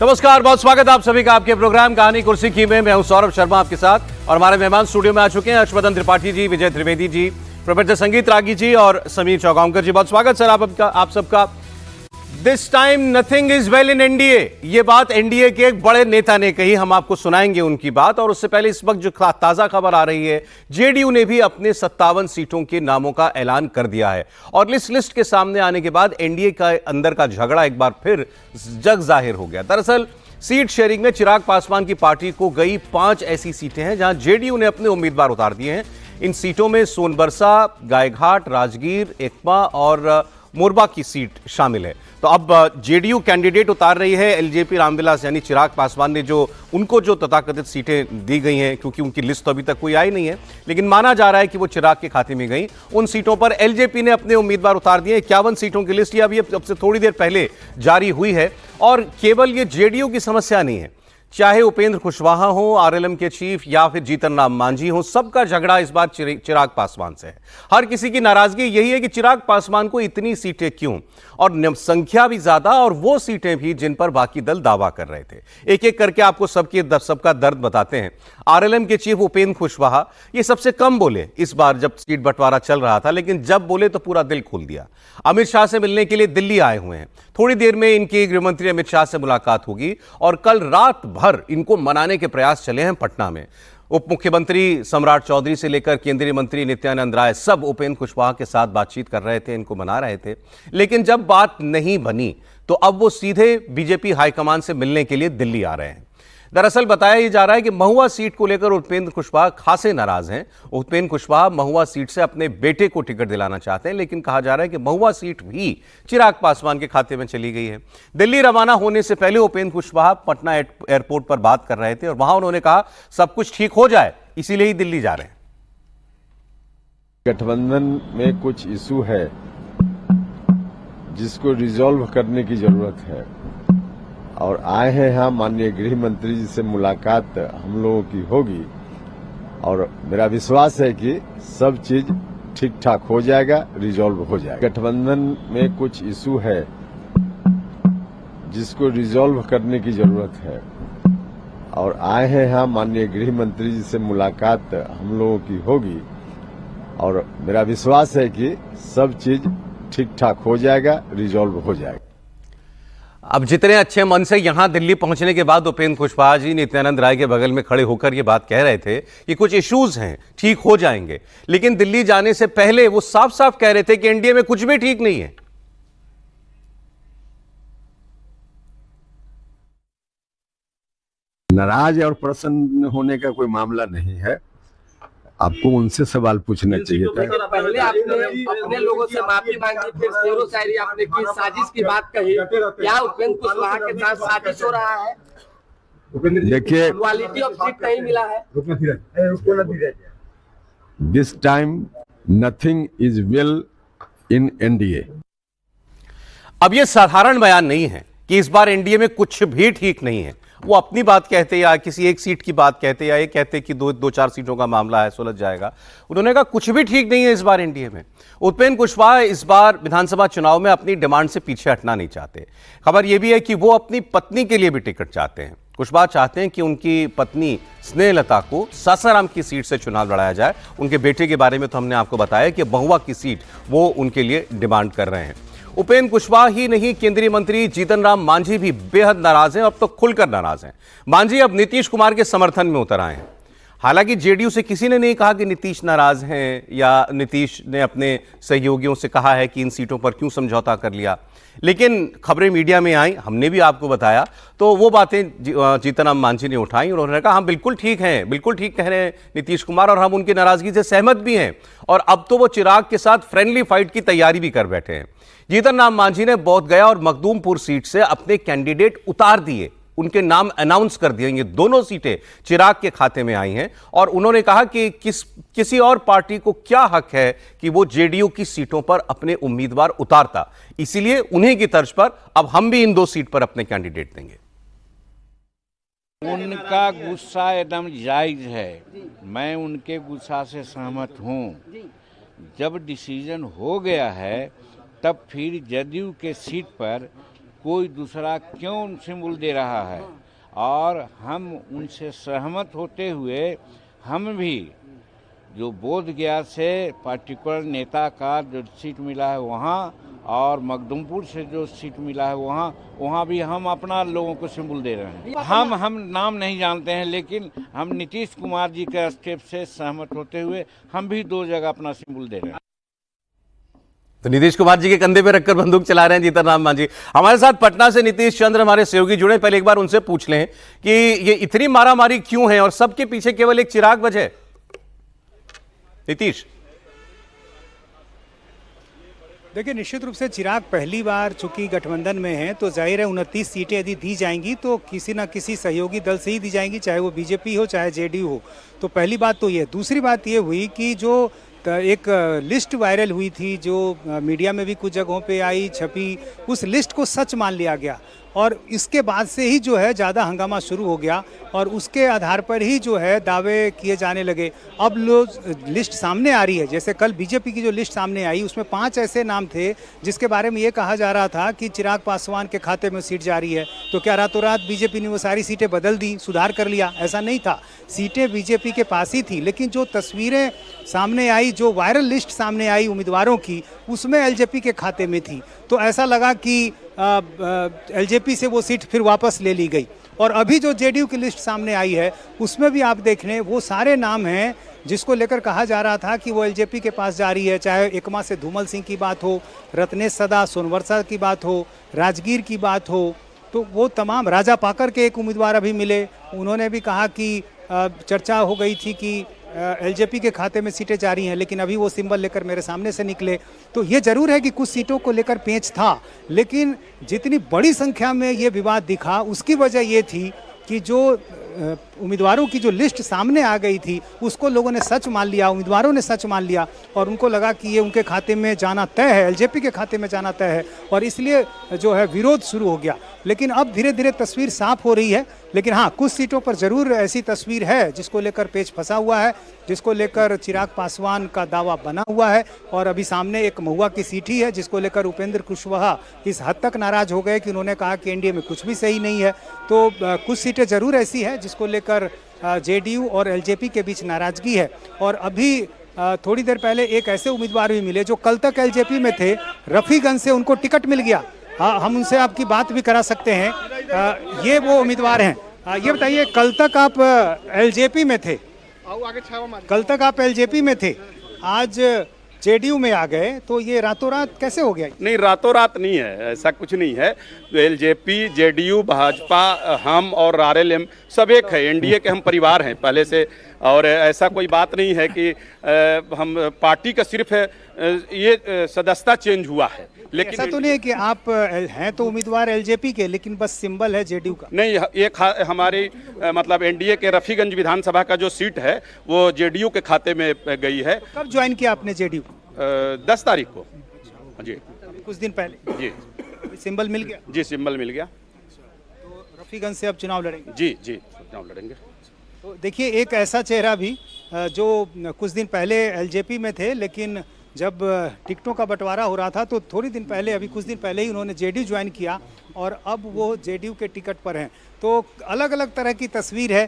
नमस्कार, बहुत स्वागत आप सभी का आपके प्रोग्राम कहानी कुर्सी की में। मैं हूं सौरभ शर्मा आपके साथ और हमारे मेहमान स्टूडियो में आ चुके हैं हर्षवर्धन त्रिपाठी जी, विजय त्रिवेदी जी, प्रोफेसर संगीत रागी जी और समीर चौगांवकर जी। बहुत स्वागत सर आप सबका। This time nothing is well in NDA, ये बात एनडीए के एक बड़े नेता ने कही, हम आपको सुनाएंगे उनकी बात। और उससे पहले इस वक्त जो ताजा खबर आ रही है, जेडीयू ने भी अपने 57 सीटों के नामों का ऐलान कर दिया है। और लिस्ट के सामने आने के बाद एनडीए का अंदर का झगड़ा एक बार फिर जग जाहिर हो गया। दरअसल सीट शेयरिंग में चिराग पासवान की पार्टी को गई 5 ऐसी सीटें हैं जहां जेडीयू ने अपने उम्मीदवार उतार दिए हैं। इन सीटों में सोनबरसा, गायघाट, राजगीर, एकमा और मोरबा की सीट शामिल है। तो अब जेडीयू कैंडिडेट उतार रही है। एलजेपी रामविलास यानी चिराग पासवान ने उनको जो तथाकथित सीटें दी गई हैं, क्योंकि उनकी लिस्ट तो अभी तक कोई आई नहीं है, लेकिन माना जा रहा है कि वो चिराग के खाते में गई। उन सीटों पर एलजेपी ने अपने उम्मीदवार उतार दिए। 51 सीटों की लिस्ट अभी अब से थोड़ी देर पहले जारी हुई है। और केवल ये जेडीयू की समस्या नहीं है, चाहे उपेंद्र कुशवाहा हो, आरएलएम के चीफ, या फिर जीतन राम मांझी हो, सबका झगड़ा इस बार चिराग पासवान से है। हर किसी की नाराजगी यही है कि चिराग पासवान को इतनी सीटें क्यों, और संख्या भी ज्यादा, और वो सीटें भी जिन पर बाकी दल दावा कर रहे थे। एक एक करके आपको सबका दर्द बताते हैं। आरएलएम के चीफ उपेंद्र कुशवाहा ये सबसे कम बोले इस बार जब सीट बंटवारा चल रहा था, लेकिन जब बोले तो पूरा दिल खोल दिया। अमित शाह से मिलने के लिए दिल्ली आए हुए हैं। थोड़ी देर में इनकी गृहमंत्री अमित शाह से मुलाकात होगी और कल रात भर इनको मनाने के प्रयास चले हैं पटना में। उप मुख्यमंत्री सम्राट चौधरी से लेकर केंद्रीय मंत्री नित्यानंद राय सब उपेंद्र कुशवाहा के साथ बातचीत कर रहे थे, इनको मना रहे थे। लेकिन जब बात नहीं बनी तो अब वो सीधे बीजेपी हाईकमान से मिलने के लिए दिल्ली आ रहे हैं। दरअसल बताया ही जा रहा है कि महुआ सीट को लेकर उपेंद्र कुशवाहा खासे नाराज हैं। उपेंद्र कुशवाहा महुआ सीट से अपने बेटे को टिकट दिलाना चाहते हैं, लेकिन कहा जा रहा है कि महुआ सीट भी चिराग पासवान के खाते में चली गई है। दिल्ली रवाना होने से पहले उपेंद्र कुशवाहा पटना एयरपोर्ट पर बात कर रहे थे और वहां उन्होंने कहा सब कुछ ठीक हो जाए, इसीलिए ही दिल्ली जा रहे हैं। गठबंधन में कुछ इशू है जिसको रिजॉल्व करने की जरूरत है और आए हैं यहाँ माननीय गृह मंत्री जी से मुलाकात हम लोगों की होगी और मेरा विश्वास है कि सब चीज ठीक ठाक हो जाएगा, रिजॉल्व हो जाएगा। गठबंधन में कुछ इशू है जिसको रिजॉल्व करने की जरूरत है और आए हैं यहाँ माननीय गृह मंत्री जी से मुलाकात हम लोगों की होगी और मेरा विश्वास है कि सब चीज ठीक ठाक हो जाएगा, रिजॉल्व हो जाएगा। अब जितने अच्छे मन से यहां दिल्ली पहुंचने के बाद उपेंद्र कुशवाहा जी नित्यानंद राय के बगल में खड़े होकर यह बात कह रहे थे कि कुछ इश्यूज हैं, ठीक हो जाएंगे, लेकिन दिल्ली जाने से पहले वो साफ साफ कह रहे थे कि एनडीए में कुछ भी ठीक नहीं है। नाराज और प्रसन्न होने का कोई मामला नहीं है, आपको उनसे सवाल पूछना चाहिए था। पहले आपने अपने लोगों से माफी मांगी, फिर शेरो शायरी आपने की, साजिश की बात कही। क्या उपेंद्र कुशवाहा के साथ साजिश हो रहा है? देखिए, क्वालिटी ऑफ सीट नहीं मिला है। This time nothing is well in NDA. अब यह साधारण बयान नहीं है कि इस बार एनडीए में कुछ भी ठीक नहीं है। वो अपनी बात कहते या किसी एक सीट की बात कहते या ये कहते कि दो चार सीटों का मामला है, सुलझ जाएगा। उन्होंने कहा कुछ भी ठीक नहीं है इस बार एनडीए में। उपेंद्र कुशवाहा इस बार विधानसभा चुनाव में अपनी डिमांड से पीछे हटना नहीं चाहते। खबर यह भी है कि वो अपनी पत्नी के लिए भी टिकट चाहते हैं। कुशवाहा चाहते हैं कि उनकी पत्नी स्नेहलता को सासाराम की सीट से चुनाव लड़ाया जाए। उनके बेटे के बारे में तो हमने आपको बताया कि महुआ की सीट वो उनके लिए डिमांड कर रहे हैं। उपेंद्र कुशवाहा ही नहीं, केंद्रीय मंत्री जीतन राम मांझी भी बेहद नाराज हैं, अब तो खुलकर नाराज हैं। मांझी अब नीतीश कुमार के समर्थन में उतर आए हैं। हालांकि जेडीयू से किसी ने नहीं कहा कि नीतीश नाराज हैं या नीतीश ने अपने सहयोगियों से कहा है कि इन सीटों पर क्यों समझौता कर लिया, लेकिन खबरें मीडिया में आई, हमने भी आपको बताया, तो वो बातें जीतन राम मांझी ने उठाई। उन्होंने कहा हम बिल्कुल ठीक हैं, बिल्कुल ठीक कह रहे हैं नीतीश कुमार, और हम उनकी नाराजगी से सहमत भी हैं, और अब तो वो चिराग के साथ फ्रेंडली फाइट की तैयारी भी कर बैठे हैं। जीतन राम मांझी ने बोध गया और मखदूमपुर सीट से अपने कैंडिडेट उतार दिए, उनके नाम अनाउंस कर दिए। ये दोनों सीटें चिराग के खाते में आई हैं और उन्होंने कहा कि किसी और पार्टी को क्या हक है कि वो जेडीयू की सीटों पर अपने उम्मीदवार उतारता, इसीलिए उन्हीं की तर्ज पर अब हम भी इन 2 सीट पर अपने कैंडिडेट देंगे। उनका गुस्सा एकदम जायज है, मैं उनके गुस्सा से सहमत हूँ। जब डिसीजन हो गया है तब फिर जदयू के सीट पर कोई दूसरा क्यों सिंबल दे रहा है, और हम उनसे सहमत होते हुए हम भी जो बोध गया से पार्टिकुलर नेता का जो सीट मिला है वहाँ, और मखदुमपुर से जो सीट मिला है वहाँ भी हम अपना लोगों को सिंबल दे रहे हैं। हम नाम नहीं जानते हैं, लेकिन हम नीतीश कुमार जी के स्टेप से सहमत होते हुए हम भी 2 जगह अपना सिंबल दे रहे हैं। तो नीतीश कुमार जी के कंधे पे रखकर बंदूक चला रहे हैं जीतन राम मांझी। हमारे साथ पटना से नीतीश चंद्र हमारे सहयोगी जुड़े। पहले एक बार उनसे पूछ लें कि ये इतनी मारामारी क्यों है और सबके पीछे केवल एक चिराग वजह। नीतीश, देखिए, निश्चित रूप से चिराग पहली बार चूंकि गठबंधन में है तो जाहिर है 29 सीटें यदि दी जाएंगी तो किसी न किसी सहयोगी दल से ही दी जाएंगी, चाहे वो बीजेपी हो चाहे जेडीयू हो। तो पहली बात तो ये। दूसरी बात ये हुई कि जो एक लिस्ट वायरल हुई थी जो मीडिया में भी कुछ जगहों पे आई, छपी, उस लिस्ट को सच मान लिया गया और इसके बाद से ही जो है ज़्यादा हंगामा शुरू हो गया और उसके आधार पर ही जो है दावे किए जाने लगे। अब लोग लिस्ट सामने आ रही है, जैसे कल बीजेपी की जो लिस्ट सामने आई उसमें 5 ऐसे नाम थे जिसके बारे में ये कहा जा रहा था कि चिराग पासवान के खाते में सीट जा रही है। तो क्या रातों रात बीजेपी ने वो सारी सीटें बदल दी, सुधार कर लिया? ऐसा नहीं था, सीटें बीजेपी के पास ही थी। लेकिन जो तस्वीरें सामने आई, जो वायरल लिस्ट सामने आई उम्मीदवारों की, उसमें एलजेपी के खाते में थी। तो ऐसा लगा कि एलजेपी से वो सीट फिर वापस ले ली गई। और अभी जो जेडीयू की लिस्ट सामने आई है उसमें भी आप देख लें वो सारे नाम हैं जिसको लेकर कहा जा रहा था कि वो एलजेपी के पास जा रही है। चाहे एकमा से धूमल सिंह की बात हो, रत्नेश सदा सोनवर्षा की बात हो, राजगीर की बात हो, तो वो तमाम, राजा पाकर के एक उम्मीदवार अभी मिले, उन्होंने भी कहा कि चर्चा हो गई थी कि एलजेपी के खाते में सीटें जा रही हैं, लेकिन अभी वो सिंबल लेकर मेरे सामने से निकले। तो ये जरूर है कि कुछ सीटों को लेकर पेंच था, लेकिन जितनी बड़ी संख्या में ये विवाद दिखा उसकी वजह ये थी कि जो उम्मीदवारों की जो लिस्ट सामने आ गई थी उसको लोगों ने सच मान लिया, उम्मीदवारों ने सच मान लिया और उनको लगा कि ये उनके खाते में जाना तय है, एलजेपी के खाते में जाना तय है, और इसलिए जो है विरोध शुरू हो गया। लेकिन अब धीरे धीरे तस्वीर साफ हो रही है। लेकिन हाँ, कुछ सीटों पर जरूर ऐसी तस्वीर है जिसको लेकर पेच फंसा हुआ है, जिसको लेकर चिराग पासवान का दावा बना हुआ है। और अभी सामने एक महुआ की सीट ही है जिसको लेकर उपेंद्र कुशवाहा इस हद तक नाराज हो गए कि उन्होंने कहा कि एनडीए में कुछ भी सही नहीं है। तो कुछ सीटें जरूर ऐसी है जिसको लेकर जेडीयू और एलजेपी के बीच नाराजगी है। और अभी थोड़ी देर पहले एक ऐसे उम्मीदवार भी मिले जो कल तक एलजेपी में थे, रफीगंज से उनको टिकट मिल गया। हम उनसे आपकी बात भी करा सकते हैं। ये वो उम्मीदवार हैं। ये बताइए, कल तक आप एलजेपी में थे, कल तक आप एलजेपी में थे, आज जेडीयू में आ गए, तो ये रातों रात कैसे हो गया? नहीं, रातों रात नहीं है, ऐसा कुछ नहीं है। तो एलजेपी, जेडीयू, भाजपा, हम और आरएलएम सब एक है, एनडीए के हम परिवार हैं पहले से। और ऐसा कोई बात नहीं है कि हम पार्टी का सिर्फ ये सदस्यता चेंज हुआ है। लेकिन ऐसा तो नहीं है कि आप हैं तो उम्मीदवार एलजेपी के, लेकिन बस सिंबल है जेडीयू का? नहीं, एक हमारी मतलब एनडीए के रफीगंज विधानसभा का जो सीट है वो जेडीयू के खाते में गई है। तो कब ज्वाइन किया आपने जेडीयू? 10 तारीख को जी, कुछ दिन पहले जी। सिंबल मिल गया? जी, सिंबल मिल गया। तो रफीगंज से अब चुनाव लड़ेंगे? जी जी, चुनाव लड़ेंगे। तो देखिए, एक ऐसा चेहरा भी जो कुछ दिन पहले एलजेपी में थे, लेकिन जब टिकटों का बंटवारा हो रहा था तो थोड़ी दिन पहले, अभी कुछ दिन पहले ही उन्होंने जेडीयू ज्वाइन किया और अब वो जेडीयू के टिकट पर हैं। तो अलग अलग तरह की तस्वीर है।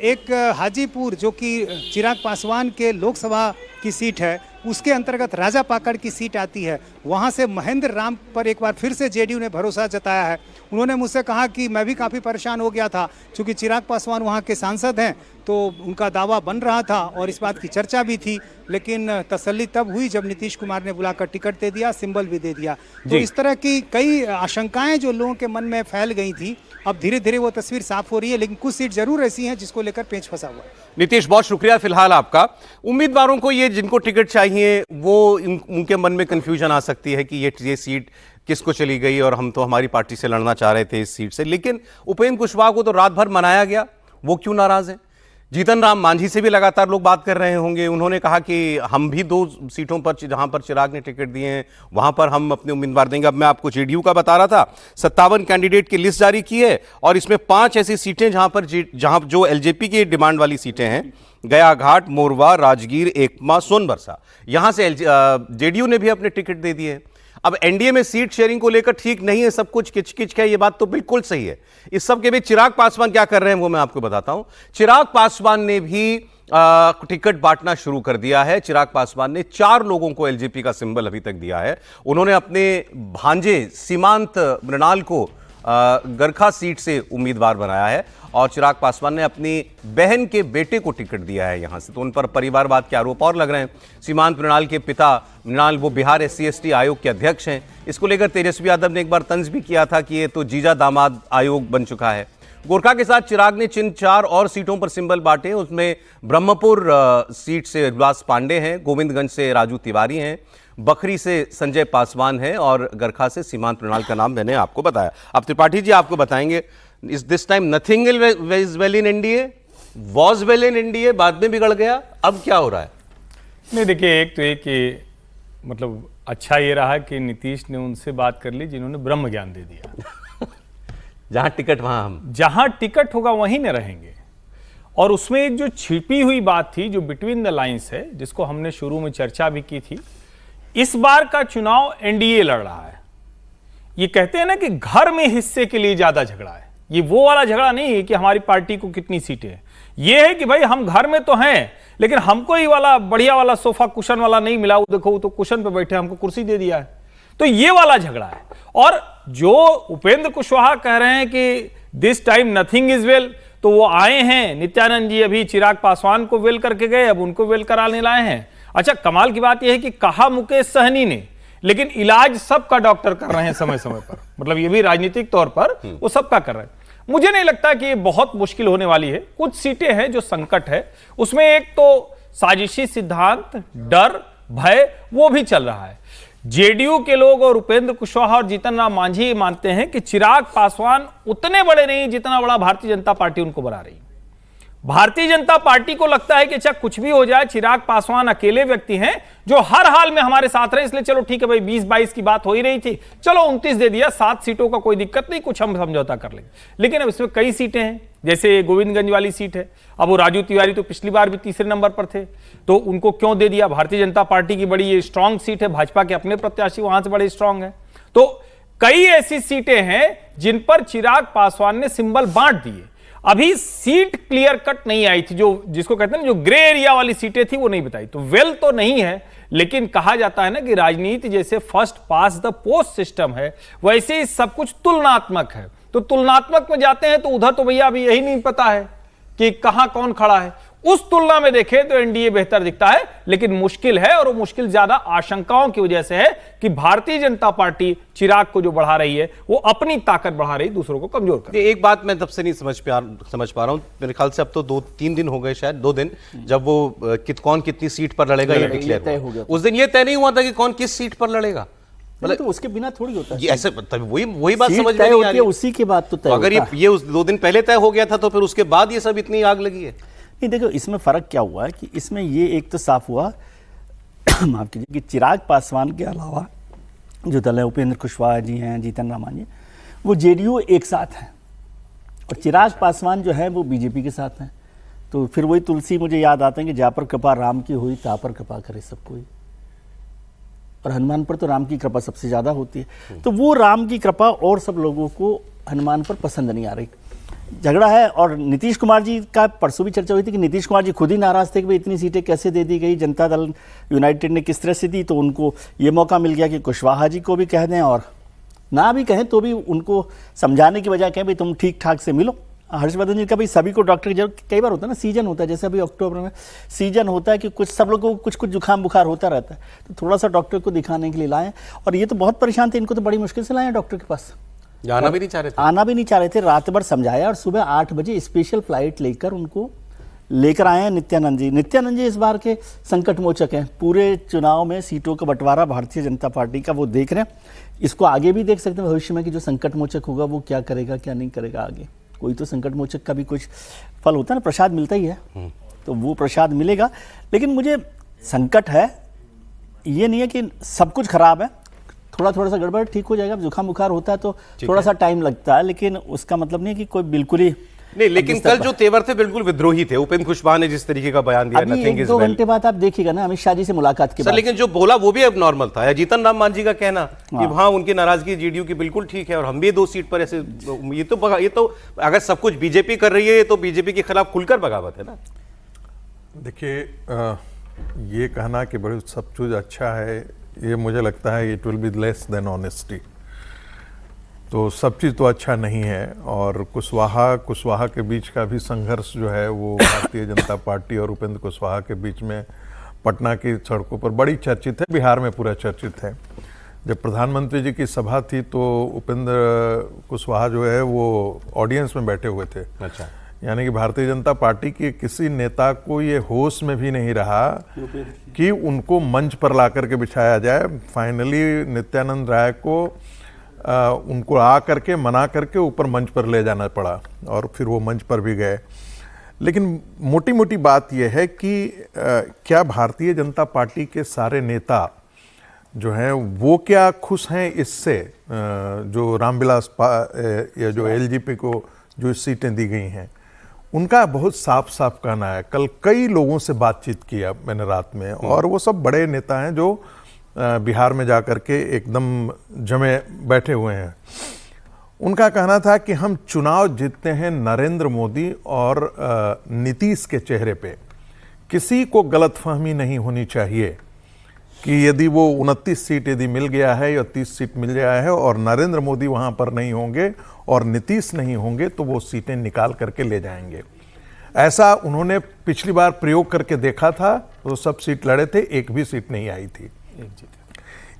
एक हाजीपुर जो कि चिराग पासवान के लोकसभा की सीट है, उसके अंतर्गत राजा पाकड़ की सीट आती है। वहाँ से महेंद्र राम पर एक बार फिर से जेडीयू ने भरोसा जताया है। उन्होंने मुझसे कहा कि मैं भी काफ़ी परेशान हो गया था, क्योंकि चिराग पासवान वहाँ के सांसद हैं, तो उनका दावा बन रहा था और इस बात की चर्चा भी थी। लेकिन तसल्ली तब हुई जब नीतीश कुमार ने बुलाकर टिकट दे दिया, सिंबल भी दे दिया। तो इस तरह की कई आशंकाएं जो लोगों के मन में फैल गई थी, अब धीरे धीरे वो तस्वीर साफ हो रही है। लेकिन कुछ सीट जरूर ऐसी हैं जिसको लेकर पेंच फंसा हुआ है। नीतीश, बहुत शुक्रिया फिलहाल आपका। उम्मीदवारों को ये जिनको टिकट चाहिए वो उनके मन में कंफ्यूजन आ सकती है कि ये सीट किसको चली गई और हम तो हमारी पार्टी से लड़ना चाह रहे थे इस सीट से। लेकिन उपेंद्र कुशवाहा को तो रात भर मनाया गया, वो क्यों नाराज है? जीतन राम मांझी से भी लगातार लोग बात कर रहे होंगे, उन्होंने कहा कि हम भी 2 सीटों पर जहां पर चिराग ने टिकट दिए हैं वहां पर हम अपने उम्मीदवार देंगे। अब मैं आपको जेडीयू का बता रहा था, 57 कैंडिडेट की लिस्ट जारी की है और इसमें 5 ऐसी सीटें जहां जो एलजेपी की डिमांड वाली सीटें हैं, गया घाट, मोरवा, राजगीर, एकमा, सोनबरसा, यहां से जेडीयू ने भी अपने टिकट दे दिए। अब एनडीए में सीट शेयरिंग को लेकर ठीक नहीं है, सब कुछ किचकिच है, ये बात तो बिल्कुल सही है। इस सब के बीच चिराग पासवान क्या कर रहे हैं वो मैं आपको बताता हूं। चिराग पासवान ने भी टिकट बांटना शुरू कर दिया है। चिराग पासवान ने 4 लोगों को एलजेपी का सिंबल अभी तक दिया है। उन्होंने अपने भांजे सीमांत मृणाल को गरखा सीट से उम्मीदवार बनाया है और चिराग पासवान ने अपनी बहन के बेटे को टिकट दिया है यहां से। तो उन पर परिवारवाद के आरोप और लग रहे हैं। सीमांत मृणाल के पिता मृणाल वो बिहार SC/ST आयोग के अध्यक्ष हैं। इसको लेकर तेजस्वी यादव ने एक बार तंज भी किया था कि ये तो जीजा दामाद आयोग बन चुका है। गोरखा के साथ चिराग ने जिन 4 और सीटों पर सिंबल बांटे उसमें ब्रह्मपुर सीट से विलास पांडे हैं, गोविंदगंज से राजू तिवारी हैं, बखरी से संजय पासवान है और गरखा से सीमांत मृणाल का नाम मैंने आपको बताया। अब त्रिपाठी जी आपको बताएंगे, इस this time nothing is well in NDA, was well in NDA, बाद में बिगड़ गया, अब क्या हो रहा है? नहीं देखिए, एक तो एक कि मतलब अच्छा ये रहा कि नीतीश ने उनसे बात कर ली जिन्होंने ब्रह्म ज्ञान दे दिया। जहां टिकट वहां हम, जहां टिकट होगा वहीं न रहेंगे। और उसमें एक जो छिपी हुई बात थी जो बिटवीन द लाइंस है, जिसको हमने शुरू में चर्चा भी की थी, इस बार का चुनाव एनडीए लड़ रहा है। ये कहते हैं ना कि घर में हिस्से के लिए ज्यादा झगड़ा है। ये वो वाला झगड़ा नहीं है कि हमारी पार्टी को कितनी सीटें हैं, ये है कि भाई हम घर में तो हैं लेकिन हमको ही वाला बढ़िया वाला सोफा कुशन वाला नहीं मिला, वो देखो वो तो कुशन पे बैठे, हमको कुर्सी दे दिया है। तो ये वाला झगड़ा है। और जो उपेंद्र कुशवाहा कह रहे हैं कि this time nothing is well, तो वो आए हैं नित्यानंद जी अभी चिराग पासवान को वेल करके गए, अब उनको वेल कराने लाए हैं। अच्छा, कमाल की बात यह है कि कहा मुकेश सहनी ने, लेकिन इलाज सबका डॉक्टर कर रहे हैं समय समय पर। मतलब ये भी राजनीतिक तौर पर वो सबका कर रहे हैं। मुझे नहीं लगता कि ये बहुत मुश्किल होने वाली है। कुछ सीटें हैं जो संकट है, उसमें एक तो साजिशी सिद्धांत, डर, भय वो भी चल रहा है। जेडीयू के लोग और उपेंद्र कुशवाहा और जीतन राम मांझी मानते हैं कि चिराग पासवान उतने बड़े नहीं जितना बड़ा भारतीय जनता पार्टी उनको बना रही है। भारतीय जनता पार्टी को लगता है कि अच्छा कुछ भी हो जाए, चिराग पासवान अकेले व्यक्ति हैं जो हर हाल में हमारे साथ रहे, इसलिए चलो ठीक है भाई 20-22 की बात हो ही रही थी, चलो 29 दे दिया, 7 सीटों का कोई दिक्कत नहीं, कुछ हम समझौता कर लेंगे। लेकिन अब इसमें कई सीटें हैं, जैसे गोविंदगंज वाली सीट है। अब वो राजू तिवारी तो पिछली बार भी तीसरे नंबर पर थे, तो उनको क्यों दे दिया? भारतीय जनता पार्टी की बड़ी ये स्ट्रांग सीट है, भाजपा के अपने प्रत्याशी वहां से बड़े स्ट्रांग है। तो कई ऐसी सीटें हैं जिन पर चिराग पासवान ने सिंबल बांट दिए। अभी सीट क्लियर कट नहीं आई थी, जो जिसको कहते हैं ना जो ग्रे एरिया वाली सीटें थी वो नहीं बताई। तो वेल तो नहीं है, लेकिन कहा जाता है ना कि राजनीति जैसे first pass the post system है, वैसे ही सब कुछ तुलनात्मक है। तो तुलनात्मक में जाते हैं तो उधर तो भैया अभी यही नहीं पता है कि कहां कौन खड़ा है। उस तुलना में देखें तो एनडीए बेहतर दिखता है, लेकिन मुश्किल है, और वो मुश्किल ज्यादा आशंकाओं की वजह से है कि भारतीय जनता पार्टी चिराग को जो बढ़ा रही है वो अपनी ताकत बढ़ा रही, दूसरों को कमजोर कर। एक बात मैं तब से नहीं समझ पा रहा हूं, मेरे ख्याल से अब तो 2-3 दिन हो गए, शायद 2 दिन, जब वो कौन कितनी सीट पर लड़ेगा ये डिक्लेयर हुआ। उस दिन ये तय नहीं हुआ था कि कौन किस सीट पर लड़ेगा। मतलब तो उसके बिना थोड़ी होता है ऐसे, वही बात समझ में तय नहीं आ होती रही। है, उसी के बाद तो तय अगर होता है। ये उस 2 दिन पहले तय हो गया था तो फिर उसके बाद ये सब इतनी आग लगी है। नहीं देखो, इसमें फर्क क्या हुआ है कि इसमें ये एक तो साफ हुआ माफ कीजिए कि चिराग पासवान के अलावा जो दल है, उपेंद्र कुशवाहा जी हैं, जीतन राम मांझी, वो जेडीयू एक साथ हैं, और चिराग पासवान जो है वो बीजेपी के साथ हैं। तो फिर वही तुलसी मुझे याद आता है कि जा पर कृपा राम की हुई ता पर कृपा करे सब कोई, और हनुमान पर तो राम की कृपा सबसे ज्यादा होती है। तो वो राम की कृपा और सब लोगों को हनुमान पर पसंद नहीं आ रही, झगड़ा है। और नीतीश कुमार जी का परसों भी चर्चा हुई थी कि नीतीश कुमार जी खुद ही नाराज थे कि भाई इतनी सीटें कैसे दे दी गई, जनता दल यूनाइटेड ने किस तरह से दी। तो उनको ये मौका मिल गया कि कुशवाहा जी को भी कह दें, और ना भी कहें तो भी उनको समझाने की बजाय कहें भाई तुम ठीक ठाक से मिलो। हर्षवर्धन जी का भाई सभी को डॉक्टर की जरूरत, कई बार होता है ना सीजन होता है, जैसे अभी अक्टूबर में सीजन होता है कि कुछ सब लोगों को कुछ जुकाम बुखार होता रहता है, तो थोड़ा सा डॉक्टर को दिखाने के लिए लाएं। और ये तो बहुत परेशान थे, इनको तो बड़ी मुश्किल से लाए डॉक्टर के पास, आना भी नहीं चाह रहे थे, आना भी नहीं चाह रहे थे। रात भर समझाया और सुबह 8 बजे स्पेशल फ्लाइट लेकर उनको लेकर आए हैं नित्यानंद जी। नित्यानंद जी इस बार के संकट मोचक हैं, पूरे चुनाव में सीटों का बंटवारा भारतीय जनता पार्टी का वो देख रहे हैं। इसको आगे भी देख सकते हैं भविष्य में कि जो संकट मोचक होगा वो क्या करेगा क्या नहीं करेगा आगे। कोई तो संकट मोचक का भी कुछ फल होता है ना, प्रसाद मिलता ही है, तो वो प्रसाद मिलेगा। लेकिन मुझे संकट है, ये नहीं है कि सब कुछ खराब है, थोड़ा थोड़ा सा गड़बड़ ठीक हो जाएगा। जुकाम बुखार होता है तो थोड़ा सा टाइम लगता है, लेकिन उसका मतलब नहीं है कि कोई बिल्कुल ही नहीं, लेकिन कल जो तेवर थे बिल्कुल विद्रोही थे। उपेंद्र कुशवाहा ने जिस तरीके का बयान दिया, अभी नथिंग एक इज दो वेल। घंटे बाद आप देखिएगा ना अमित शाह जी से मुलाकात के सर बाद। लेकिन जो बोला वो भी अब नॉर्मल था। जीतन राम मांझी का कहना कि हाँ उनकी नाराजगी जेडीयू की बिल्कुल ठीक है और हम भी 2 सीट पर ऐसे, ये तो अगर सब कुछ बीजेपी कर रही है तो बीजेपी के खिलाफ खुलकर बगावत है ना। देखिए, ये कहना कि बड़ी सब कुछ अच्छा है, ये मुझे लगता है it will be less than honesty. तो सब चीज़ तो अच्छा नहीं है, और कुशवाहा के बीच का भी संघर्ष जो है वो भारतीय जनता पार्टी और उपेंद्र कुशवाहा के बीच में पटना की सड़कों पर बड़ी चर्चित है, बिहार में पूरा चर्चित है। जब प्रधानमंत्री जी की सभा थी तो उपेंद्र कुशवाहा जो है वो ऑडियंस में बैठे हुए थे। अच्छा, यानी कि भारतीय जनता पार्टी के किसी नेता को ये होश में भी नहीं रहा कि उनको मंच पर ला करके बिठाया जाए। फाइनली नित्यानंद राय को उनको आ करके मना करके ऊपर मंच पर ले जाना पड़ा, और फिर वो मंच पर भी गए। लेकिन मोटी मोटी बात यह है कि क्या भारतीय जनता पार्टी के सारे नेता जो हैं वो क्या खुश हैं इससे, जो रामविलास या जो एलजेपी को जो सीटें दी गई हैं? उनका बहुत साफ साफ कहना है। कल कई लोगों से बातचीत किया मैंने रात में, और वो सब बड़े नेता हैं जो बिहार में जाकर के एकदम जमे बैठे हुए हैं। उनका कहना था कि हम चुनाव जीतते हैं नरेंद्र मोदी और नीतीश के चेहरे पे। किसी को गलतफहमी नहीं होनी चाहिए कि यदि वो 29 सीट यदि मिल गया है या 30 सीट मिल गया है और नरेंद्र मोदी वहाँ पर नहीं होंगे और नीतीश नहीं होंगे तो वो सीटें निकाल करके ले जाएंगे। ऐसा उन्होंने पिछली बार प्रयोग करके देखा था, वो सब सीट लड़े थे, एक भी सीट नहीं आई थी।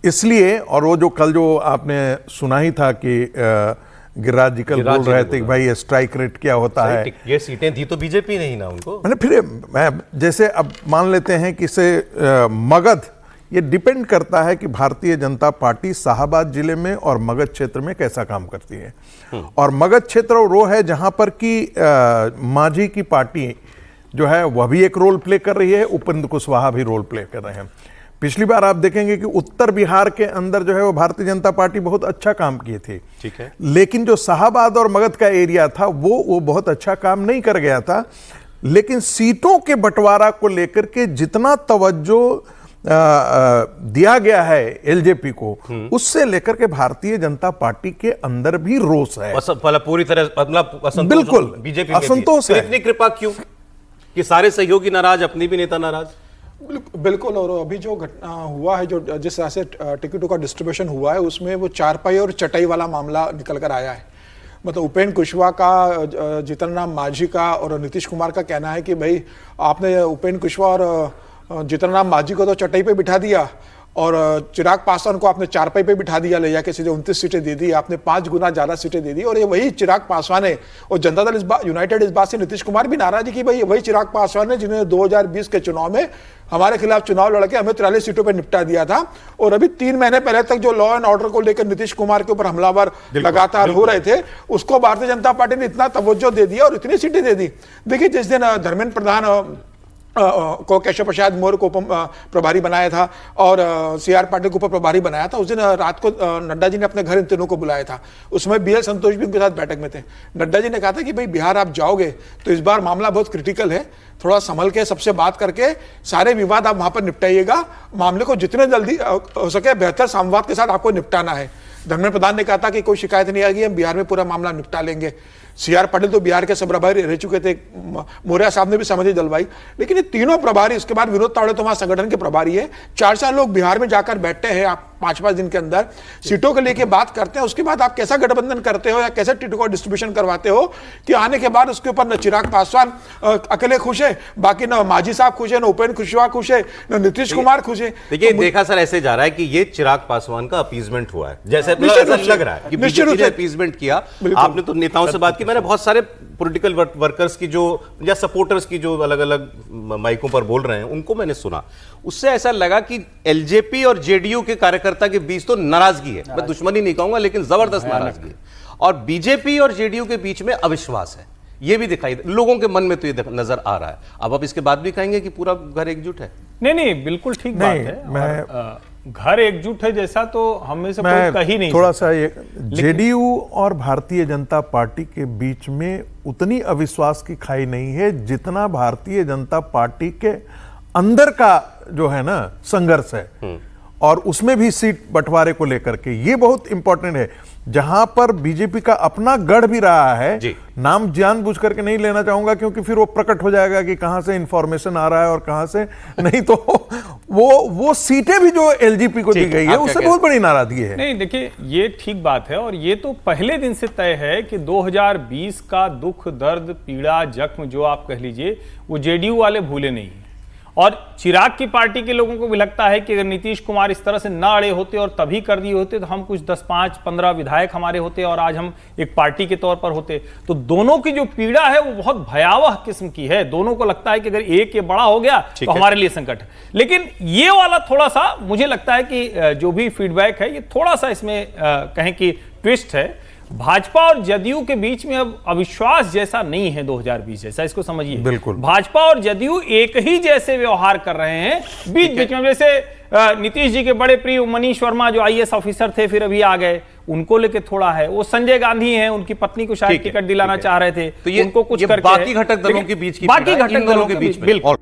इसलिए, और वो जो कल जो आपने सुना ही था कि गिरिराज जी कल बोल रहे थे कि भाई स्ट्राइक रेट क्या होता है। ये सीटें दी तो बीजेपी नहीं ना उनको। मैंने फिर मैं जैसे अब मान लेते हैं कि इसे मगध, ये डिपेंड करता है कि भारतीय जनता पार्टी शाहबाद जिले में और मगध क्षेत्र में कैसा काम करती है। और मगध क्षेत्र वो है जहां पर कि मांझी की पार्टी जो है वह भी एक रोल प्ले कर रही है, उपेंद्र कुशवाहा भी रोल प्ले कर रहे हैं। पिछली बार आप देखेंगे कि उत्तर बिहार के अंदर जो है वो भारतीय जनता पार्टी बहुत अच्छा काम की थी, ठीक है, लेकिन जो शाहबाद और मगध का एरिया था वो बहुत अच्छा काम नहीं कर गया था। लेकिन सीटों के बंटवारा को लेकर के जितना तवज्जो दिया गया है एलजेपी को, उससे लेकर के भारतीय जनता पार्टी के अंदर भी रोष है, पूरी तरह बिल्कुल बीजेपी असंतोष है। इतनी कृपा क्यों कि सारे सहयोगी नाराज, अपनी भी नेता नाराज? बिल्कुल। और अभी जो घटना हुआ है, जो जिस तरह से टिकटों का डिस्ट्रीब्यूशन हुआ है, उसमें वो चारपाई और चटाई वाला मामला निकल कर आया है। मतलब उपेंद्र कुशवाहा का, जीतन राम मांझी का और नीतीश कुमार का कहना है कि भाई आपने उपेंद्र कुशवाहा और जीतन राम मांझी को तो चटाई पे बिठा दिया और चिराग पासवान को आपने चारपाई पे बिठा दिया, ले जाके सीधे 29 सीटें दे दी, आपने 5 गुना ज्यादा सीटें दे दी। और ये वही चिराग पासवान है, और जनता दल यूनाइटेड इस बात से नीतीश कुमार भी नाराज है कि भाई वही चिराग पासवान है जिन्होंने 2020 के चुनाव में हमारे खिलाफ चुनाव लड़के हमें 43 सीटों पर निपटा दिया था। और अभी 3 महीने पहले तक जो लॉ एंड ऑर्डर को लेकर नीतीश कुमार के ऊपर हमलावर लगातार हो रहे थे, उसको भारतीय जनता पार्टी ने इतना तवज्जो दे दिया और इतनी सीटें दे दी। देखिए, जिस दिन धर्मेंद्र प्रधान को केशव प्रसाद मौर्य को प्रभारी बनाया था और CR पाटिल को उप प्रभारी बनाया था, उस दिन रात को नड्डा जी ने अपने घर इन तीनों को बुलाया था। उसमें BL संतोष भी उनके साथ बैठक में थे। नड्डा जी ने कहा था कि भाई बिहार आप जाओगे तो इस बार मामला बहुत क्रिटिकल है, थोड़ा संभल के सबसे बात करके सारे विवाद आप वहां पर निपटाइएगा, मामले को जितने जल्दी हो सके बेहतर संवाद के साथ आपको निपटाना है। धर्मेंद्र प्रधान ने कहा था कि कोई शिकायत नहीं आएगी, हम बिहार में पूरा मामला निपटा लेंगे। CR पाटिल तो बिहार के सब प्रभारी रह चुके थे, मौर्य साहब ने भी समझी जलवाई। लेकिन ये तीनों प्रभारी, इसके बाद विनोद तावड़े तो वहां संगठन के प्रभारी है, 4 लोग बिहार में जाकर बैठते हैं, आप 5-5 दिन के अंदर सीटों को लेके बात करते हैं। उसके बाद आप कैसा गठबंधन करते हो या कैसे टिकटों का डिस्ट्रीब्यूशन करवाते हो कि आने के बाद उसके ऊपर न चिराग पासवान अकेले खुश है, बाकी न मांझी साहब खुश है, न उपेंद्र कुशवाहा खुश है, न नीतीश कुमार खुश है। देखिए, देखा सर ऐसे जा रहा है कि ये चिराग पासवान का अपीजमेंट हुआ है, जैसे ऐसा लग रहा है कि बीजेपी ने अपीजमेंट किया। आपने तो नेताओं से बात की, मैंने बहुत सारे पॉलिटिकल वर्कर्स की जो या सपोर्टर्स की जो अलग अलग माइकों पर बोल रहे हैं उनको मैंने सुना, उससे ऐसा लगा कि एलजेपी और जेडीयू के कार्यकर्ता के बीच तो नाराजगी है, मैं दुश्मनी नहीं कहूंगा लेकिन जबरदस्त नाराजगी है, और बीजेपी और जेडीयू के बीच में अविश्वास है, ये भी दिखाई लोगों के मन में तो ये नजर आ रहा है। अब आप इसके बाद भी कहेंगे कि पूरा घर एकजुट है? नहीं, बिल्कुल ठीक बात है। घर एकजुट है जैसा तो हम में से कोई मैं कही नहीं थोड़ा सकता। सा ये जेडीयू और भारतीय जनता पार्टी के बीच में उतनी अविश्वास की खाई नहीं है जितना भारतीय जनता पार्टी के अंदर का जो है ना संघर्ष है, और उसमें भी सीट बंटवारे को लेकर के ये बहुत इंपॉर्टेंट है, जहां पर बीजेपी का अपना गढ़ भी रहा है। जी। नाम जानबूझ करके नहीं लेना चाहूंगा क्योंकि फिर वो प्रकट हो जाएगा कि कहां से इंफॉर्मेशन आ रहा है और कहां से नहीं, तो वो सीटें भी जो एलजेपी को दी ठीक, गई है आप क्या उससे कहते बहुत बड़ी नाराजगी है। नहीं देखिए, ये ठीक बात है और ये तो पहले दिन से तय है कि 2020 का दुख, दर्द, पीड़ा, जख्म जो आप कह लीजिए, वो जेडीयू वाले भूले नहीं हैं। और चिराग की पार्टी के लोगों को भी लगता है कि अगर नीतीश कुमार इस तरह से ना अड़े होते और तभी कर दिए होते तो हम कुछ 10, 5, 15 विधायक हमारे होते और आज हम एक पार्टी के तौर पर होते। तो दोनों की जो पीड़ा है वो बहुत भयावह किस्म की है। दोनों को लगता है कि अगर एक ये बड़ा हो गया तो हमारे लिए संकट है। लेकिन ये वाला थोड़ा सा मुझे लगता है कि जो भी फीडबैक है ये थोड़ा सा इसमें कहें कि ट्विस्ट है। भाजपा और जदयू के बीच में अब अविश्वास जैसा नहीं है 2020 जैसा, इसको समझिए। बिल्कुल। भाजपा और जदयू एक ही जैसे व्यवहार कर रहे हैं बीच बीच में। जैसे नीतीश जी के बड़े प्रिय मनीष वर्मा जो आईएएस ऑफिसर थे फिर अभी आ गए, उनको लेके थोड़ा है। वो संजय गांधी हैं, उनकी पत्नी को शायद टिकट दिलाना चाह रहे थे, तो ये उनको कुछ ये करके बाकी घटक दलों के बीच की बाकी पीड़ा है, घटक इन दलों के बीच में। बिल्कुल।